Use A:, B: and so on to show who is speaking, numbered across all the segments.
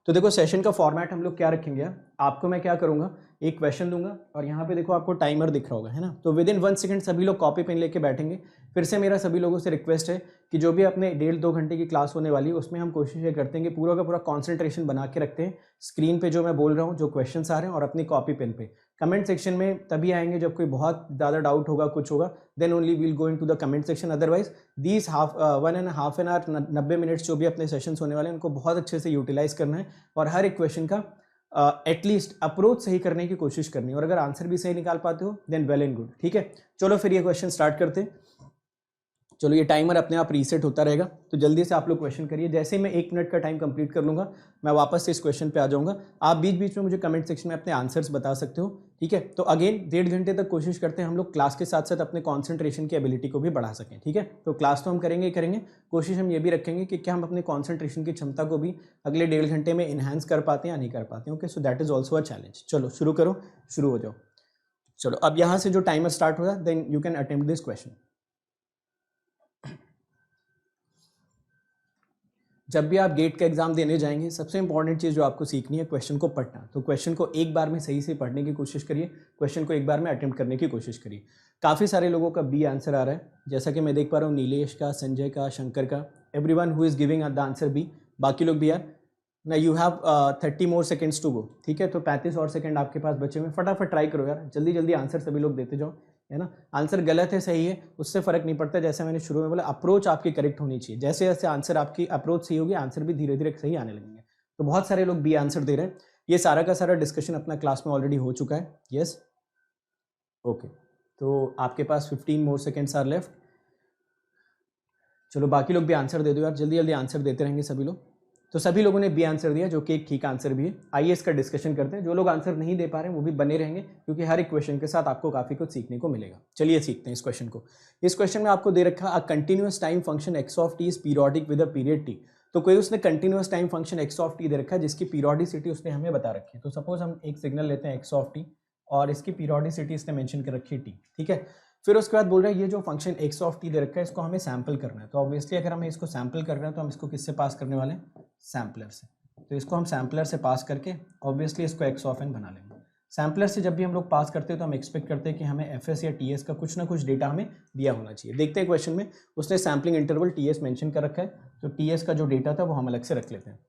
A: तो देखो सेशन का फॉर्मेट हम लोग क्या रखेंगे, आपको मैं क्या करूंगा, एक क्वेश्चन दूंगा और यहाँ पे देखो आपको टाइमर दिख रहा होगा, है ना। तो विद इन 1 सेकंड सभी लोग कॉपी पेन लेके बैठेंगे। फिर से मेरा सभी लोगों से रिक्वेस्ट है कि जो भी अपने 1.5-2 घंटे की क्लास होने वाली है उसमें हम कोशिश ये करते हैं कि पूरा का पूरा कॉन्सेंट्रेशन बना के रखते हैं स्क्रीन पे जो मैं बोल रहा हूँ, जो क्वेश्चन आ रहे हैं, और अपनी कॉपी पेन पे। कमेंट सेक्शन में तभी आएंगे जब कोई बहुत ज़्यादा डाउट होगा, कुछ होगा, then only we'll go into the comment section. Otherwise these 1.5 an hour 90 minutes जो भी अपने सेशंस होने वाले हैं उनको बहुत अच्छे से यूटिलाइज करना है और हर एक क्वेश्चन का एटलीस्ट अप्रोच सही करने की कोशिश करनी है। और अगर आंसर भी सही निकाल पाते हो देन वेल एंड गुड, ठीक है। चलो फिर ये क्वेश्चन स्टार्ट करते हैं। चलो ये टाइमर अपने आप रीसेट होता रहेगा, तो जल्दी से आप लोग क्वेश्चन करिए। जैसे ही मैं 1 मिनट का टाइम कंप्लीट कर लूंगा मैं वापस से इस क्वेश्चन पे आ जाऊंगा। आप बीच बीच में मुझे कमेंट सेक्शन में अपने आंसर्स बता सकते हो, ठीक है। तो अगेन 1.5 घंटे तक कोशिश करते हैं हम लोग क्लास के साथ साथ अपने कॉन्सेंट्रेशन की एबिलिटी को भी बढ़ा सकें, ठीक है। तो क्लास तो हम करेंगे ही करेंगे, कोशिश हम ये भी रखेंगे कि क्या हम अपने कॉन्सेंट्रेशन की क्षमता को भी अगले 1.5 घंटे में इन्हांस कर पाते हैं या नहीं कर पाते हैं। Okay, so that is also a challenge. चलो शुरू करो, शुरू हो जाओ। चलो अब यहाँ से जो टाइमर स्टार्ट होगा then you can attempt this question. जब भी आप गेट का एग्जाम देने जाएंगे सबसे इंपॉर्टेंट चीज़ जो आपको सीखनी है क्वेश्चन को पढ़ना। तो क्वेश्चन को एक बार में सही से पढ़ने की कोशिश करिए, क्वेश्चन को एक बार में अटेम्प्ट करने की कोशिश करिए। काफ़ी सारे लोगों का बी आंसर आ रहा है, जैसा कि मैं देख पा रहा हूँ नीलेश का, संजय का, शंकर का, everyone who is giving the answer B. बाकी लोग भी यार ना, you have 30 more seconds to go, ठीक है। तो 35 और सेकंड आपके पास बचे हुए, फटाफट ट्राई करो यार, जल्दी जल्दी आंसर सभी लोग देते जाओ, है ना। आंसर गलत है सही है उससे फर्क नहीं पड़ता, जैसे मैंने शुरू में बोला अप्रोच आपकी करेक्ट होनी चाहिए। जैसे जैसे आंसर आपकी अप्रोच सही होगी आंसर भी धीरे धीरे सही आने लगेंगे। तो बहुत सारे लोग बी आंसर दे रहे हैं। ये सारा का सारा डिस्कशन अपना क्लास में ऑलरेडी हो चुका है। Yes, okay. तो आपके पास 15 मोर सेकेंड्स आर लेफ्ट। चलो बाकी लोग भी आंसर दे दो यार, जल्दी जल्दी आंसर देते रहेंगे सभी लोग। तो सभी लोगों ने बी आंसर दिया जो कि एक ठीक आंसर भी है। आइए इसका डिस्कशन करते हैं। जो लोग आंसर नहीं दे पा रहे हैं वो भी बने रहेंगे क्योंकि हर एक क्वेश्चन के साथ आपको काफी कुछ सीखने को मिलेगा। चलिए सीखते हैं इस क्वेश्चन को। इस क्वेश्चन में आपको दे रखा a continuous time function x of t is periodic with a period T. तो कोई उसने continuous time function x of t दे रखा है जिसकी पीरियोडिसिटी उसने हमें बता रखी है। तो सपोज हम एक सिग्नल लेते हैं एक्स ऑफ टी और इसकी पीरियोडिसिटी इसने मेंशन कर रखी है टी, ठीक है। फिर उसके बाद बोल रहा है ये जो फंक्शन एक्स ऑफ टी दे रखा है इसको हमें सैम्पल करना है। तो ऑब्वियसली अगर हमें इसको सैम्पल कर रहे हैं तो हम इसको किससे पास करने वाले हैं, सैम्पलर से। तो इसको हम सैम्पलर से पास करके ऑब्वियसली इसको एक्स ऑफ एन बना लेंगे। सैम्पलर से जब भी हम लोग पास करते हैं तो हम एक्सपेक्ट करते हैं कि हमें एफ एस या टी एस का कुछ ना कुछ डेटा हमें दिया होना चाहिए। देखते हैं क्वेश्चन में उसने sampling interval T S mention कर रखा है, तो टी एस का जो डेटा था वो हम अलग से रख लेते हैं।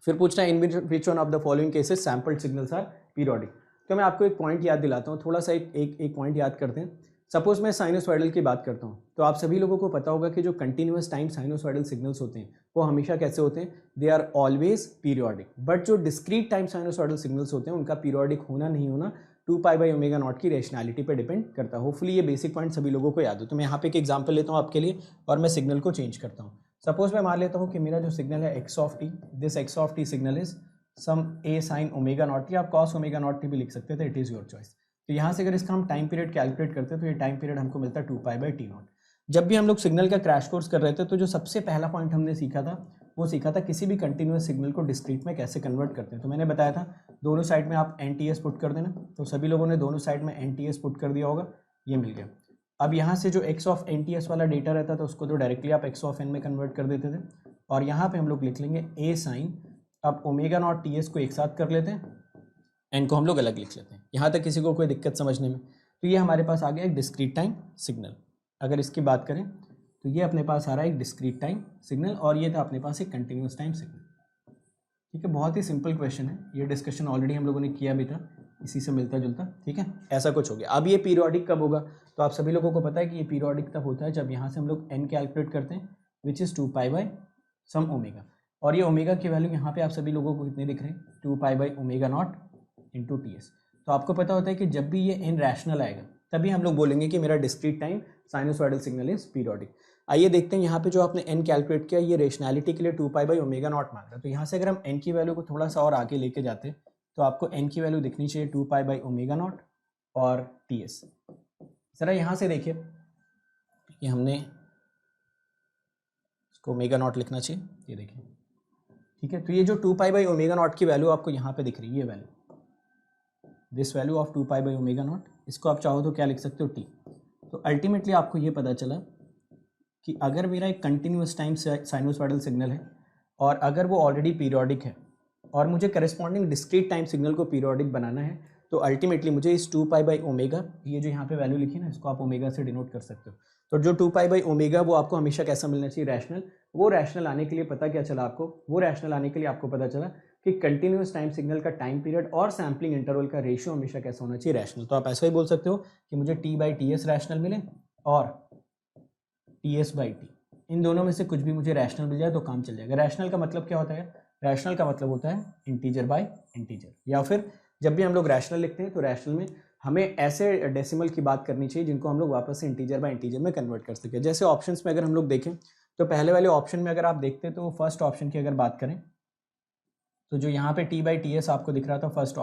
A: फिर पूछना है in which one of the following cases sampled signals are periodic. तो मैं आपको एक पॉइंट याद दिलाता हूँ, थोड़ा सा एक पॉइंट याद करते हैं। सपोज मैं साइनोसॉइडल की बात करता हूँ तो आप सभी लोगों को पता होगा कि जो कंटिन्यूअस टाइम साइनोसॉइडल सिग्नल्स होते हैं वो हमेशा कैसे होते हैं, they are always periodic. But जो डिस्क्रीट टाइम साइनोसॉइडल सिग्नल्स होते हैं उनका पीरियोडिक होना नहीं होना 2π/ω0 की रेशनैलिटी पे डिपेंड करता है। होपफुली ये बेसिक पॉइंट सभी लोगों को याद हो। तो मैं यहाँ पे एक एग्जांपल लेता हूँ आपके लिए और मैं सिग्नल को चेंज करता हूँ। सपोज मैं मान लेता हूँ कि मेरा जो सिग्नल है x of t, this x of t signal is some A sine omega naught t, आप कॉस ओमेगा नॉट टी भी लिख सकते थे, इट इज योर चॉइस। तो यहाँ से अगर इसका हम टाइम पीरियड कैलकुलेट करते हैं तो ये टाइम पीरियड हमको मिलता है 2π/t0। जब भी हम लोग सिग्नल का क्रैश कोर्स कर रहे थे तो जो सबसे पहला पॉइंट हमने सीखा था वो सीखा था किसी भी कंटिन्यूअस सिग्नल को डिस्क्रीट में कैसे कन्वर्ट करते हैं। तो मैंने बताया था दोनों साइड में आप NTS पुट कर देना, तो सभी लोगों ने दोनों साइड में NTS पुट कर दिया होगा, ये मिल गया। अब यहाँ से जो x ऑफ NTS वाला डेटा रहता था उसको तो डायरेक्टली आप x ऑफ n में कन्वर्ट कर देते थे और यहाँ पे हम लोग लिख लेंगे a साइन, अब ओमेगा नॉट TS को एक साथ कर लेते हैं, एन को हम लोग अलग लिख लेते हैं। यहाँ तक किसी को कोई दिक्कत समझने में? तो ये हमारे पास आ गया एक डिस्क्रीट टाइम सिग्नल। अगर इसकी बात करें तो ये अपने पास आ रहा है एक डिस्क्रीट टाइम सिग्नल और ये था अपने पास एक कंटिन्यूस टाइम सिग्नल, ठीक है। बहुत ही सिंपल क्वेश्चन है, ये डिस्कशन ऑलरेडी हम लोगों ने किया भी था, इसी से मिलता जुलता, ठीक है। ऐसा कुछ हो गया। अब ये पीरियोडिक कब होगा, तो आप सभी लोगों को पता है कि ये पीरियोडिक तब होता है जब यहाँ से हम लोग n कैलकुलेट करते हैं विच इज़ 2π/ω, और ये ओमेगा की वैल्यू यहाँ पे आप सभी लोगों को कितने दिख रहे हैं, 2π/ω0 इंटू टी एस। तो आपको पता होता है कि जब भी ये n रैशनल आएगा तभी हम लोग बोलेंगे कि मेरा discrete time sinusoidal signal is periodic. आइए देखते हैं यहाँ पे जो आपने n कैलकुलेट किया ये रेशनैलिटी के लिए 2π/ω0 मांग रहा है। तो यहाँ से अगर हम n की वैल्यू को थोड़ा सा और आगे लेके जाते हैं तो आपको n की वैल्यू दिखनी चाहिए 2π/ω0 और टी एस। जरा यहाँ से देखिए कि हमने इसको ω0 लिखना चाहिए, ये देखिए, ठीक है। तो ये जो 2π/ω0 की वैल्यू आपको यहाँ पे दिख रही है, ये वैल्यू, दिस वैल्यू ऑफ 2π/ω0, इसको आप चाहो तो क्या लिख सकते हो, t। तो अल्टीमेटली आपको ये पता चला कि अगर मेरा एक कंटिन्यूस टाइम साइनोसॉइडल सिग्नल है और अगर वो ऑलरेडी पीरियोडिक है और मुझे करस्पॉन्डिंग डिस्क्रीट टाइम सिग्नल को पीरियोडिक बनाना है, तो अल्टीमेटली मुझे इस 2π/ω, ये जो यहाँ पे वैल्यू लिखी ना, इसको आप ओमेगा से डिनोट कर सकते हो। तो जो 2π/ω वो आपको हमेशा कैसा मिलना चाहिए, रैशनल। वो रैशनल आने के लिए पता क्या चला आपको, वो रैशनल आने के लिए आपको पता चला कि कंटिन्यूस टाइम सिग्नल का टाइम पीरियड और सैम्पलिंग इंटरवल का रेशियो हमेशा कैसा होना चाहिए, रैशनल। तो आप ऐसा ही बोल सकते हो कि मुझे t/ts रैशनल मिले और ts/t, इन दोनों में से कुछ भी मुझे रैशनल मिल जाए तो काम चल जाएगा। रैशनल का मतलब क्या होता है, रैशनल का मतलब होता है इंटीजर बाय इंटीजर, या फिर जब भी हम लोग रैशनल लिखते हैं तो रैशनल में हमें ऐसे डेसिमल की बात करनी चाहिए जिनको हम लोग वापस से इंटीजर बाय इंटीजर में कन्वर्ट कर सकें। जैसे ऑप्शंस में अगर हम लोग देखें तो पहले वाले ऑप्शन में अगर आप देखते हैं तो फर्स्ट ऑप्शन की अगर बात करें तो जो यहाँ पे t/ts आपको दिख रहा था फर्स्ट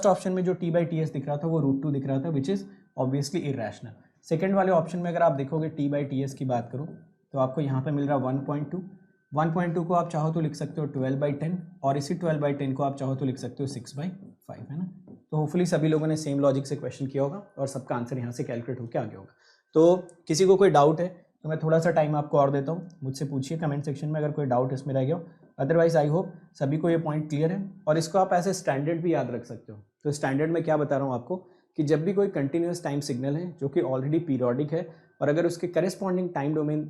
A: ऑप्शन में जो t/ts दिख रहा था वो √2 दिख रहा था, which is obviously irrational. Second वाले ऑप्शन में अगर आप देखोगे t/ts की बात करो तो आपको यहाँ पे मिल रहा 1.2 को आप चाहो तो लिख सकते हो 12/10, और इसी 12/10 को आप चाहो तो लिख सकते हो 6/5, है ना। तो होपफुली सभी लोगों ने सेम लॉजिक से क्वेश्चन किया होगा और सबका आंसर यहाँ से कैलकुलेट होकर आ गया होगा। तो किसी को कोई डाउट है तो मैं थोड़ा सा टाइम आपको और देता हूँ, मुझसे पूछिए कमेंट सेक्शन में अगर कोई डाउट इसमें रह गया हो। अदरवाइज आई होप सभी को ये पॉइंट क्लियर है, और इसको आप ऐसे स्टैंडर्ड भी याद रख सकते हो। तो स्टैंडर्ड में क्या बता रहा हूँ आपको कि जब भी कोई कंटिन्यूस टाइम सिग्नल है जो कि ऑलरेडी पीरियोडिक है, और अगर उसके corresponding time domain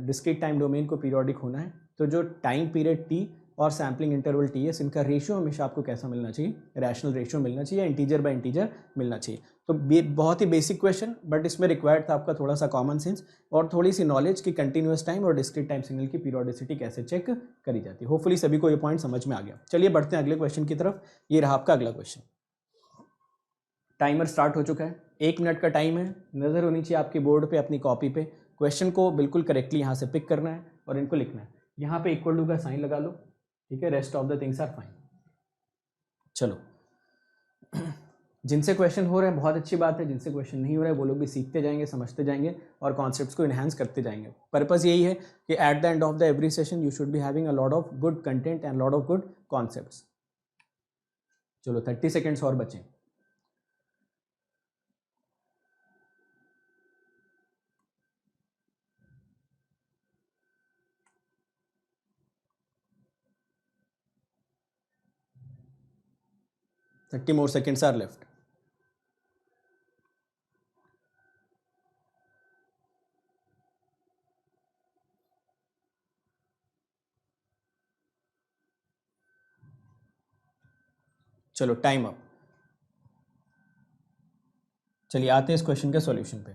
A: discrete time domain को पीरियोडिक होना है, तो जो टाइम पीरियड t और सैम्पलिंग इंटरवल ts, इनका रेशियो हमेशा आपको कैसा मिलना चाहिए, रैशनल रेशियो मिलना चाहिए, इंटीजर बाय इंटीजर मिलना चाहिए। तो बहुत ही बेसिक क्वेश्चन, बट इसमें रिक्वायर्ड था आपका थोड़ा सा कॉमन सेंस और थोड़ी सी नॉलेज कि कंटिन्यूस टाइम और डिस्क्रीट टाइम सिग्नल की पीरियोडिसिटी कैसे चेक करी जाती है। होपफुली सभी को ये पॉइंट समझ में आ गया। चलिए बढ़ते हैं अगले क्वेश्चन की तरफ। ये रहा आपका अगला क्वेश्चन। टाइमर स्टार्ट हो चुका है, 1 मिनट का टाइम है, नज़र होनी चाहिए आपके बोर्ड पे, अपनी कॉपी पे। क्वेश्चन को बिल्कुल करेक्टली यहाँ से पिक करना है और इनको लिखना है। यहाँ पे इक्वल टू का साइन लगा लो, ठीक है, rest of the things are fine. चलो जिनसे क्वेश्चन हो रहे हैं बहुत अच्छी बात है, जिनसे क्वेश्चन नहीं हो रहा है वो लोग भी सीखते जाएंगे, समझते जाएंगे और कॉन्सेप्ट्स को इन्हांस करते जाएंगे। पर्पस यही है कि at the end of the every session you should be having a lot of good content and lot of good concepts. चलो 30 सेकेंड्स और बचे। Thirty more seconds are left. चलो टाइम अप। चलिए आते हैं इस क्वेश्चन के सॉल्यूशन पे।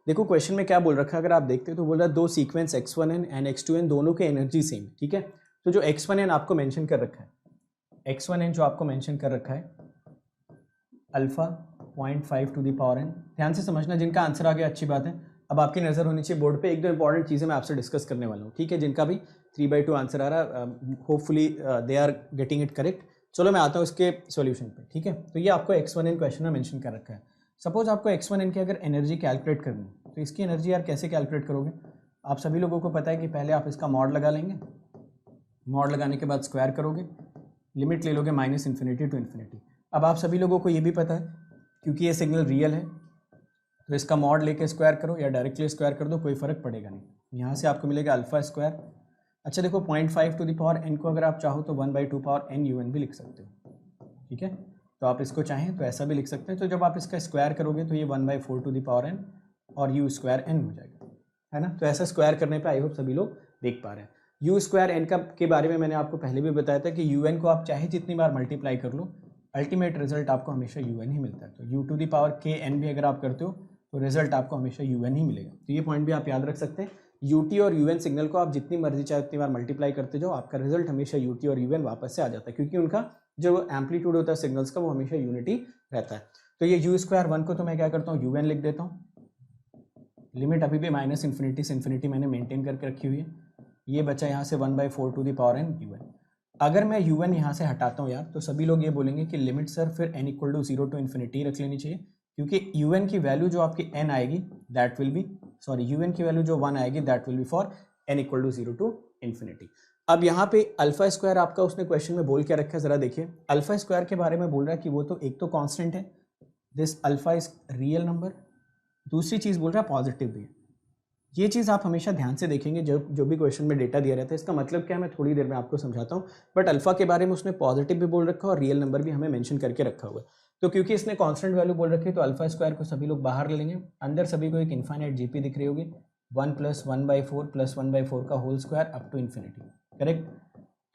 A: देखो क्वेश्चन में क्या बोल रखा है, अगर आप देखते हो तो बोल रहा है दो सीक्वेंस x1n एंड x2n दोनों के एनर्जी सेम, ठीक है। तो जो x1n आपको मेंशन कर रखा है, x1n जो आपको मेंशन कर रखा है alpha 0.5 to the power n, ध्यान से समझना, जिनका आंसर आ गया अच्छी बात है। अब आपकी नज़र होनी चाहिए बोर्ड पे, एक दो इंपॉर्टेंट चीज़ें मैं आपसे डिस्कस करने वाला हूँ, ठीक है। जिनका भी 3/2 आंसर आ रहा है, hopefully they are getting it correct. चलो मैं आता हूँ इसके सॉल्यूशन पे, ठीक है। तो ये आपको x1n क्वेश्चन में मेंशन कर रखा है। सपोज आपको x1n की अगर एनर्जी कैलकुलेट करनी है तो इसकी एनर्जी यार कैसे कैलकुलेट करोगे। आप सभी लोगों को पता है कि पहले आप इसका मॉड लगा लेंगे, मॉड लगाने के बाद स्क्वायर करोगे, लिमिट ले लोगे -∞ टू ∞। अब आप सभी लोगों को ये भी पता है क्योंकि ये सिग्नल रियल है तो इसका मॉड लेके स्क्वायर करो या डायरेक्टली स्क्वायर कर दो, कोई फर्क पड़ेगा नहीं। यहाँ से आपको मिलेगा अल्फा स्क्वायर। अच्छा देखो 0.5 टू द पावर n को अगर आप चाहो तो 1/2 पावर n un भी लिख सकते हो, ठीक है। तो आप इसको चाहें तो ऐसा भी लिख सकते हैं। तो जब आप इसका स्क्वायर करोगे तो ये 1/4 टू द पावर n और u स्क्वायर n हो जाएगा, है ना। तो ऐसा स्क्वायर करने पे आई होप सभी लोग देख पा रहे हैं। u स्क्वायर n का के बारे में मैंने आपको पहले भी बताया था कि un को आप चाहे जितनी बार मल्टीप्लाई कर लो, अल्टीमेट रिजल्ट आपको हमेशा un ही मिलता है। तो u to the power k n भी अगर आप करते हो तो रिजल्ट आपको हमेशा un ही मिलेगा। तो ये पॉइंट भी आप याद रख सकते हैं। ut और un सिग्नल को आप जितनी मर्जी चाहे उतनी बार मल्टीप्लाई करते जाओ, आपका रिजल्ट हमेशा ut और un वापस से आ जाता है, क्योंकि उनका जो एम्पलीट्यूड होता है सिग्नल्स का वो हमेशा यूनिटी रहता है। तो ये u स्क्वायर 1 को तो मैं क्या करता हूँ un लिख देता हूँ, लिमिट अभी भी -∞ से इन्फिनिटी मैंने मेंटेन करके रखी हुई है। ये बचा यहाँ से 1/4 to the power n un। अगर मैं un यहाँ से हटाता हूँ यार तो सभी लोग ये बोलेंगे कि लिमिट सर फिर n = 0 टू इन्फिनिटी रख लेनी चाहिए, क्योंकि un की वैल्यू जो आपकी n आएगी दैट विल बी un की वैल्यू जो 1 आएगी that will be for n = 0 to infinity. अब यहाँ पे अल्फा स्क्वायर आपका उसने क्वेश्चन में बोल क्या रखा है जरा देखिए। अल्फा स्क्वायर के बारे में बोल रहा है कि वो तो एक तो कांस्टेंट है, this alpha is real number, दूसरी चीज बोल रहा है पॉजिटिव भी है। ये चीज़ आप हमेशा ध्यान से देखेंगे जो भी क्वेश्चन में डेटा दिया रहता है, इसका मतलब क्या है मैं थोड़ी देर में आपको समझाता हूँ। बट अल्फा के बारे में उसने पॉजिटिव भी बोल रखा है और रियल नंबर भी हमें मेंशन करके रखा हुआ है। तो क्योंकि इसने कांस्टेंट वैल्यू बोल रखी है तो अल्फा स्क्वायर को सभी लोग बाहर ले लेंगे। अंदर सभी को एक इन्फाइनाइट जीपी दिख रही होगी, 1 + 1/4 + 1/4 का whole square up to infinity, correct.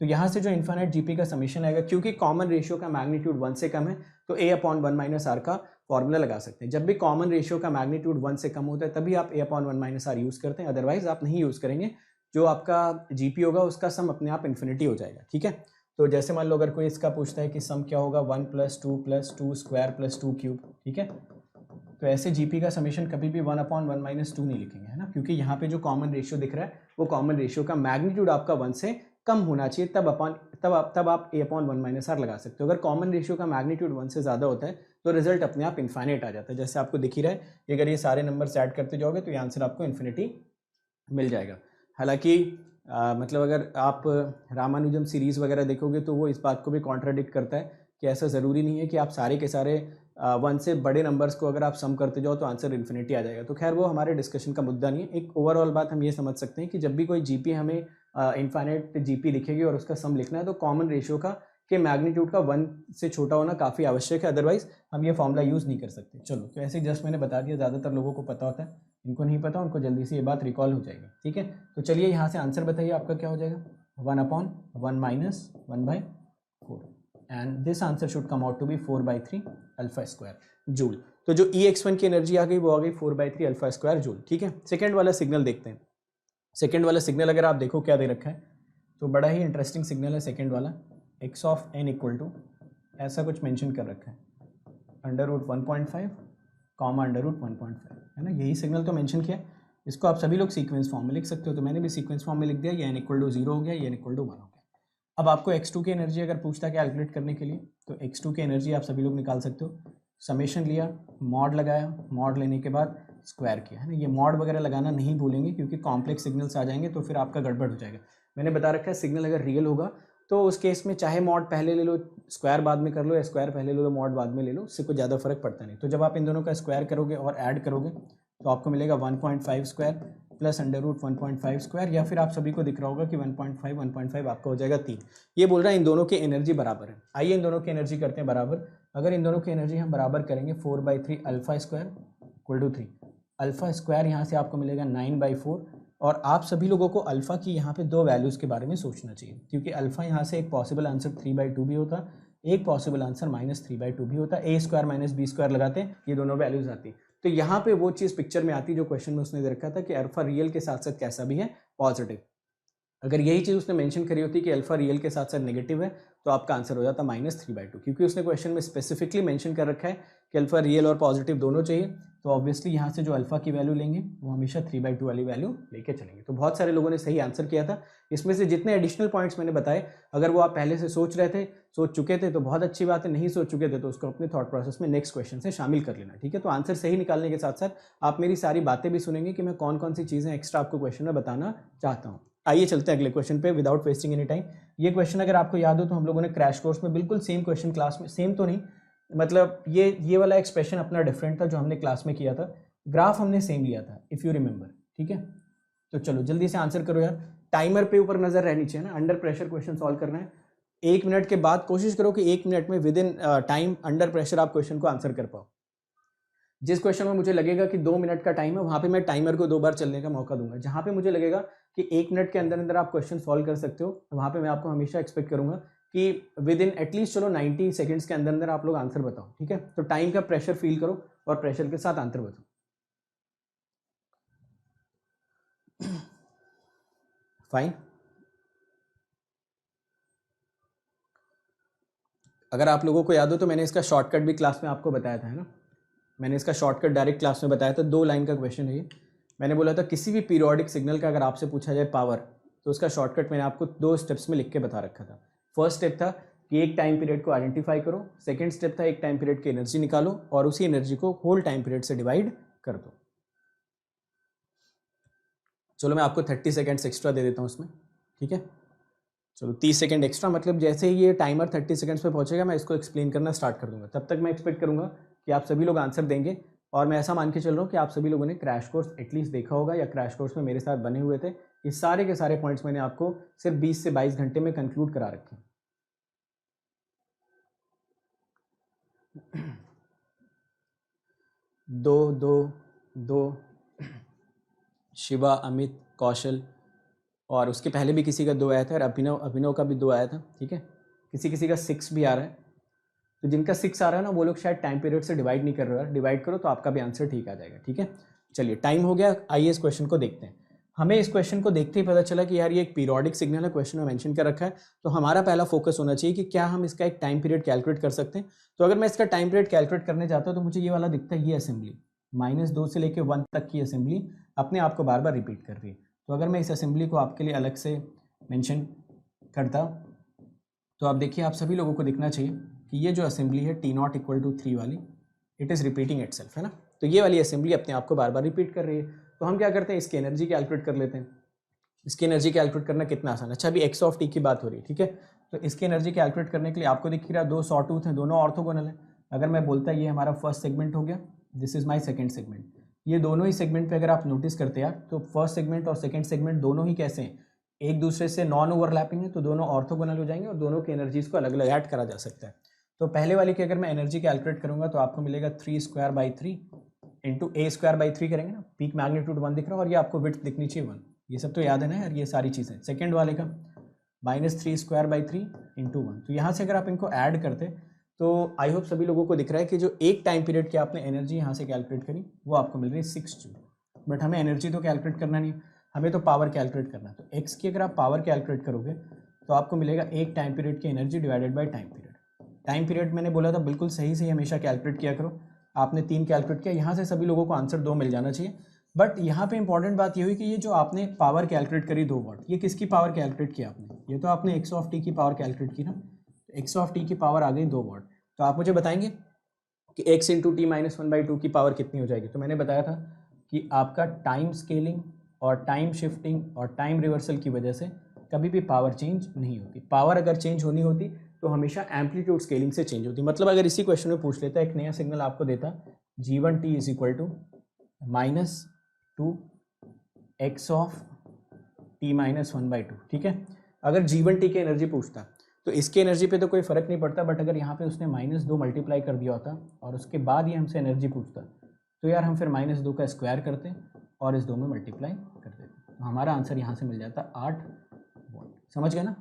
A: तो यहाँ से जो इन्फाइनाइट जीपी का समीशन आएगा, क्योंकि कॉमन रेशियो का मैग्नीट्यूड 1 से कम है तो a/1 - r का फॉर्मूला लगा सकते हैं। जब भी कॉमन रेशियो का मैग्नीट्यूड 1 से कम होता है तभी आप a/1 - r यूज़ करते हैं, अदरवाइज आप नहीं यूज़ करेंगे। जो आपका जीपी होगा उसका सम अपने आप इन्फिनिटी हो जाएगा, ठीक है। तो जैसे मान लो अगर कोई इसका पूछता है कि सम क्या होगा, 1 + 2 + 2 स्क्वायर + 2 क्यूब, ठीक है। तो ऐसे जीपी का समीशन कभी भी 1/1 - 2 नहीं लिखेंगे, है ना, क्योंकि यहाँ पे जो कॉमन रेशियो दिख रहा है वो कॉमन रेशियो का मैग्नीट्यूड आपका 1 से कम होना चाहिए, तब आप a/1 - r लगा सकते हो। अगर कॉमन रेशियो का मैग्नीट्यूड 1 से ज़्यादा होता है तो रिजल्ट अपने आप इन्फाइनाइट आ जाता है। जैसे आपको दिख ही रहा है, अगर ये सारे नंबर्स ऐड करते जाओगे तो ये आंसर आपको इन्फिनिटी मिल जाएगा। हालांकि मतलब अगर आप रामानुजम सीरीज़ वगैरह देखोगे तो वो इस बात को भी कॉन्ट्राडिक्ट करता है कि ऐसा ज़रूरी नहीं है कि आप सारे के सारे 1 से बड़े नंबर्स को अगर आप सम करते जाओ तो आंसर इन्फिनिटी आ जाएगा। तो खैर वो हमारे डिस्कशन का मुद्दा नहीं है। एक ओवरऑल बात हम ये समझ सकते हैं कि जब भी कोई जीपी हमें इन्फाइनाइट जीपी दिखेगी और उसका सम लिखना है तो कॉमन रेशियो का के मैग्नीट्यूड का 1 से छोटा होना काफ़ी आवश्यक है, अदरवाइज हम ये फॉर्मूला यूज़ नहीं कर सकते। चलो, तो ऐसे ही जस्ट मैंने बता दिया, ज़्यादातर लोगों को पता होता है, इनको नहीं पता उनको जल्दी से ये बात रिकॉल हो जाएगी, ठीक है। तो चलिए यहाँ से आंसर बताइए आपका क्या हो जाएगा, 1/1 - 1/4 and this answer should come out to be 4/3 alpha square joule. तो जो EX1 की एनर्जी आ गई वो आ गई 4/3 अल्फा स्क्वायर जूल, ठीक है। सेकेंड वाला सिग्नल देखते हैं। सेकेंड वाला सिग्नल अगर आप देखो क्या दे रखा है, तो बड़ा ही इंटरेस्टिंग सिग्नल है सेकेंड वाला। x of n equal to ऐसा कुछ मेंशन कर रखा है, √1.5 कॉमा √1.5, है ना, यही सिग्नल तो मेंशन किया। इसको आप सभी लोग सीक्वेंस फॉर्म में लिख सकते हो, तो मैंने भी सीक्वेंस फॉर्म में लिख दिया। ये n = 0 हो गया, ये n = 1 हो गया। अब आपको x2 की एनर्जी अगर पूछता है कैलकुलेट करने के लिए, तो x2 की एनर्जी आप सभी लोग निकाल सकते हो। समेशन लिया, मॉड लगाया, मॉड लेने के बाद स्क्वायर किया, है ना। ये मॉड वगैरह लगाना नहीं भूलेंगे क्योंकि कॉम्प्लेक्स सिग्नल्स आ जाएंगे तो फिर आपका गड़बड़ हो जाएगा। मैंने बता रखा है सिग्नल अगर रियल होगा तो उस केस में चाहे मॉड पहले ले लो, स्क्वायर बाद में कर लो, या स्क्वायर पहले ले लो मॉड बाद में ले लो, उससे कोई ज़्यादा फर्क पड़ता नहीं। तो जब आप इन दोनों का स्क्वायर करोगे और ऐड करोगे तो आपको मिलेगा 1.5 स्क्वायर प्लस √1.5 स्क्वायर, या फिर आप सभी को दिख रहा होगा कि 1.5 आपका हो जाएगा 3। ये बोल रहा है इन दोनों की एनर्जी बराबर है। आइए इन दोनों की एनर्जी करते हैं बराबर। अगर इन दोनों की एनर्जी हम बराबर करेंगे 4/3 alpha square equal to 3, alpha square यहाँ से आपको मिलेगा 9/4। और आप सभी लोगों को अल्फा की यहाँ पे दो वैल्यूज़ के बारे में सोचना चाहिए, क्योंकि अल्फा यहाँ से एक पॉसिबल आंसर 3/2 भी होता, एक पॉसिबल आंसर -3/2 भी होता। a² - b² लगाते हैं, ये दोनों वैल्यूज आती। तो यहाँ पे वो चीज़ पिक्चर में आती जो क्वेश्चन में उसने दे रखा था कि अल्फा रियल के साथ साथ कैसा भी है, पॉजिटिव। अगर यही चीज़ उसने मेंशन करी होती कि अल्फा रियल के साथ साथ नेगेटिव है तो आपका आंसर हो जाता -3/2, क्योंकि उसने क्वेश्चन में स्पेसिफिकली मेंशन कर रखा है कि अल्फा रियल और पॉजिटिव दोनों चाहिए। तो ऑब्वियसली यहाँ से जो अल्फा की वैल्यू लेंगे वो हमेशा 3/2 वाली वैल्यू लेके चलेंगे। तो बहुत सारे लोगों ने सही आंसर किया था। इसमें से जितने एडिशनल पॉइंट्स मैंने बताए, अगर वो आप पहले से सोच रहे थे, सोच चुके थे तो बहुत अच्छी बात है, नहीं सोच चुके थे तो उसको अपने थॉट प्रोसेस में नेक्स्ट क्वेश्चन से शामिल कर लेना, ठीक है। तो आंसर सही निकालने के साथ साथ आप मेरी सारी बातें भी सुनेंगे कि मैं कौन कौन सी चीज़ें एक्स्ट्रा आपको क्वेश्चन में बताना चाहता हूँ। आइए चलते हैं अगले क्वेश्चन पे विदाउट वेस्टिंग एनी टाइम। ये क्वेश्चन अगर आपको याद हो तो हम लोगों ने क्रैश कोर्स में बिल्कुल सेम क्वेश्चन क्लास में, सेम तो नहीं, मतलब ये वाला एक्सप्रेशन अपना डिफरेंट था जो हमने क्लास में किया था, ग्राफ हमने सेम लिया था इफ यू रिमेंबर, ठीक है। तो चलो जल्दी से आंसर करो यार, टाइमर पे ऊपर नजर रहनी चाहिए ना, अंडर प्रेशर क्वेश्चन सॉल्व करना है। 1 मिनट के बाद कोशिश करो कि 1 मिनट में with in time under pressure आप क्वेश्चन को आंसर कर पाओ। जिस क्वेश्चन में मुझे लगेगा कि 2 मिनट का टाइम है वहां पे मैं टाइमर को 2 बार चलने का मौका दूंगा। जहां पे मुझे लगेगा कि 1 मिनट के अंदर अंदर आप क्वेश्चन सॉल्व कर सकते हो, वहां पे मैं आपको हमेशा एक्सपेक्ट करूंगा कि विद इन एटलीस्ट चलो 90 सेकंड्स के अंदर अंदर आप लोग आंसर बताओ, ठीक है। तो टाइम का प्रेशर फील करो और प्रेशर के साथ आंसर बताओ। फाइन। अगर आप लोगों को याद हो तो मैंने इसका शॉर्टकट भी क्लास में आपको बताया था, है ना। मैंने इसका शॉर्टकट डायरेक्ट क्लास में बताया था। 2 लाइन का क्वेश्चन है ये। मैंने बोला था किसी भी पीरियोडिक सिग्नल का अगर आपसे पूछा जाए पावर, तो उसका शॉर्टकट मैंने आपको 2 स्टेप्स में लिख के बता रखा था। फर्स्ट स्टेप था कि एक टाइम पीरियड को आइडेंटिफाई करो, सेकेंड स्टेप था एक टाइम पीरियड की एनर्जी निकालो और उसी एनर्जी को होल टाइम पीरियड से डिवाइड कर दो। चलो मैं आपको 30 सेकेंड्स एक्स्ट्रा दे देता हूँ उसमें, ठीक है। चलो 30 सेकंड एक्स्ट्रा, मतलब जैसे ही ये टाइमर 30 सेकंड्स पे पहुंचेगा मैं इसको एक्सप्लेन करना स्टार्ट कर दूंगा। तब तक मैं एक्सपेक्ट करूंगा कि आप सभी लोग आंसर देंगे और मैं ऐसा मान के चल रहा हूँ कि आप सभी लोगों ने क्रैश कोर्स एटलीस्ट देखा होगा या क्रैश कोर्स में मेरे साथ बने हुए थे। ये सारे के सारे पॉइंट्स मैंने आपको सिर्फ 20 से 22 घंटे में कंक्लूड करा रखे हैं। दो शिवा, अमित, कौशल, और उसके पहले भी किसी का 2 आया था, और अभिनव का भी 2 आया था। ठीक है, किसी का 6 भी आ रहा है। तो जिनका 6 आ रहा है ना, वो लोग शायद टाइम पीरियड से डिवाइड नहीं कर रहे हैं। डिवाइड करो तो आपका भी आंसर ठीक आ जाएगा। ठीक है, चलिए टाइम हो गया, आइए इस क्वेश्चन को देखते हैं। हमें इस क्वेश्चन को देखते ही पता चला कि यार ये एक पीरियोडिक सिग्नल है, क्वेश्चन में मेंशन कर रखा है। तो हमारा पहला फोकस होना चाहिए कि क्या हम इसका एक टाइम पीरियड कैलकुलेट कर सकते हैं। तो अगर मैं इसका टाइम पीरियड कैलकुलेट करने जाता हूँ तो मुझे ये वाला दिखता है, ये असेंबली -2 से लेकर 1 तक की असेंबली अपने आप को बार बार रिपीट कर रही है। तो अगर मैं इस असेंबली को आपके लिए अलग से मेंशन करता तो आप देखिए, आप सभी लोगों को दिखना चाहिए कि ये जो असेंबली है T0 = 3 वाली, इट इज़ रिपीटिंग इटसेल्फ, है ना। तो ये वाली असेंबली अपने आप को बार बार रिपीट कर रही है। तो हम क्या करते हैं, इसकी एनर्जी कैलकुलेट कर लेते हैं। इसकी एनर्जी कैलकुलेट करना कितना आसान है। अच्छा, अभी x की बात हो रही है। ठीक है, तो इसकी एनर्जी कैलकुलेट करने के लिए आपको दिख रहा है 2 सॉटूथ हैं, दोनों ऑर्थोगोनल है। अगर मैं बोलता ये हमारा फर्स्ट सेगमेंट हो गया, this is my second segment, ये दोनों ही सेगमेंट पे अगर आप नोटिस करते हैं तो फर्स्ट सेगमेंट और सेकंड सेगमेंट दोनों ही कैसे हैं, एक दूसरे से नॉन ओवरलैपिंग है, तो दोनों ऑर्थोगोनल हो जाएंगे और दोनों की एनर्जीज को अलग अलग ऐड करा जा सकता है। तो पहले वाली की अगर मैं एनर्जी कैलकुलेट करूंगा तो आपको मिलेगा 3² इंटू A² करेंगे ना, पीक मैग्नीट्यूड 1 दिख रहा है और ये आपको विड्थ दिखनी चाहिए 1, ये सब तो याद है ना यार, ये सारी चीज़ें। सेकेंड वाले का -3² इंटू 1, तो यहाँ से अगर आप इनको ऐड करते तो आई होप सभी लोगों को दिख रहा है कि जो एक टाइम पीरियड की आपने एनर्जी यहाँ से कैलकुलेट करी वो आपको मिल रही है 6 जूल। बट हमें एनर्जी तो कैलकुलेट करना नहीं, हमें तो पावर कैलकुलेट करना है। तो एक्स की अगर आप पावर कैलकुलेट करोगे तो आपको मिलेगा एक टाइम पीरियड की energy divided by time period. Time period मैंने बोला था बिल्कुल सही से हमेशा कैलकुलेट किया करो। आपने 3 कैलकुलेट किया, यहाँ से सभी लोगों को आंसर 2 मिल जाना चाहिए। बट यहाँ पे इंपॉर्टेंट बात ये हुई कि ये जो आपने पावर कैलकुलेट करी 2 वाट, ये किसकी पावर कैलकुलेट किया आपने, ये तो आपने x की पावर कैलकुलेट की ना, x की पावर आ गई 2 वाट। तो आप मुझे बताएंगे कि x × t-1/2 की पावर कितनी हो जाएगी। तो मैंने बताया था कि आपका टाइम स्केलिंग और टाइम शिफ्टिंग और टाइम रिवर्सल की वजह से कभी भी पावर चेंज नहीं होती। पावर अगर चेंज होनी होती तो हमेशा एम्पलीट्यूड स्केलिंग से चेंज होती। मतलब अगर इसी क्वेश्चन में पूछ लेता, एक नया सिग्नल आपको देता g1t = -2x(t-1/2), ठीक है। अगर g1t की एनर्जी पूछता तो इसकी एनर्जी पे तो कोई फर्क नहीं पड़ता, बट अगर यहाँ पे उसने -2 मल्टीप्लाई कर दिया होता और उसके बाद ये हमसे एनर्जी पूछता तो यार हम फिर -2 का स्क्वायर करते और इस 2 में मल्टीप्लाई कर देते, तो हमारा आंसर यहाँ से मिल जाता 8 वॉट। समझ गए ना।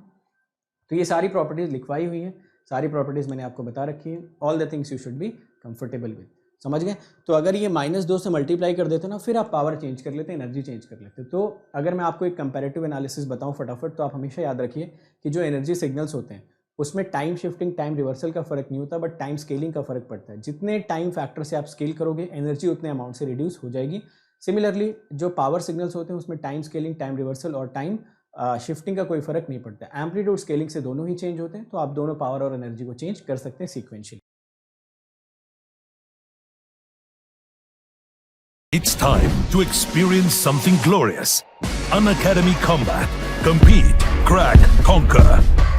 A: तो ये सारी प्रॉपर्टीज़ लिखवाई हुई हैं, सारी प्रॉपर्टीज़ मैंने आपको बता रखी है। All the things you should be comfortable with. समझ गए। तो अगर ये -2 से मल्टीप्लाई कर देते ना, फिर आप पावर चेंज कर लेते, एनर्जी चेंज कर लेते। तो अगर मैं आपको एक कंपैरेटिव एनालिसिस बताऊं फटाफट, तो आप हमेशा याद रखिए कि जो एनर्जी सिग्नल्स होते हैं उसमें टाइम शिफ्टिंग टाइम रिवर्सल का फर्क नहीं होता, बट टाइम स्केलिंग का फर्क पड़ता है। जितने टाइम फैक्टर से आप स्केल करोगे एनर्जी उतने अमाउंट से रिड्यूस हो जाएगी। सिमिलरली जो पावर सिग्नल्स होते हैं उसमें टाइम स्केलिंग टाइम रिवर्सल और टाइम शिफ्टिंग का कोई फर्क नहीं पड़ता। एम्पलीट्यूड स्केलिंग से दोनों ही चेंज होते हैं, तो आप दोनों पावर और एनर्जी को चेंज कर सकते हैं sequentially.
B: It's time to experience something glorious. Unacademy Combat. Compete, crack, conquer.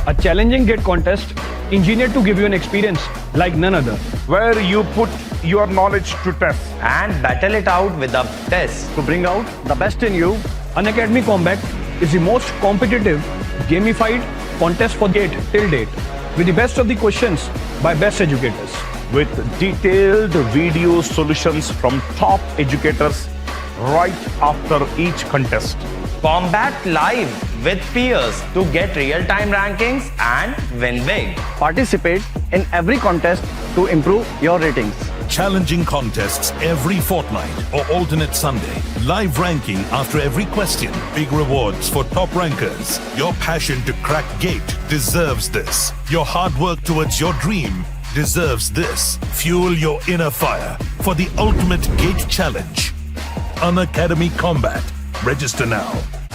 C: A challenging gate contest engineered to give you an experience like none other.
D: Where you put your knowledge to test
E: and battle it out with a test.
C: To bring out the best in you, Unacademy Combat is the most competitive, gamified contest for gate till date, with the best of the questions by best educators.
D: with detailed video solutions from top educators right after each contest.
E: Combat live with peers to get real-time rankings and win big.
C: Participate in every contest to improve your ratings.
B: Challenging contests every fortnight or alternate Sunday. Live ranking after every question. Big rewards for top rankers. Your passion to crack gate deserves this. Your hard work towards your dream deserves this. Fuel your inner fire for the ultimate gate challenge. Unacademy Combat. Register now.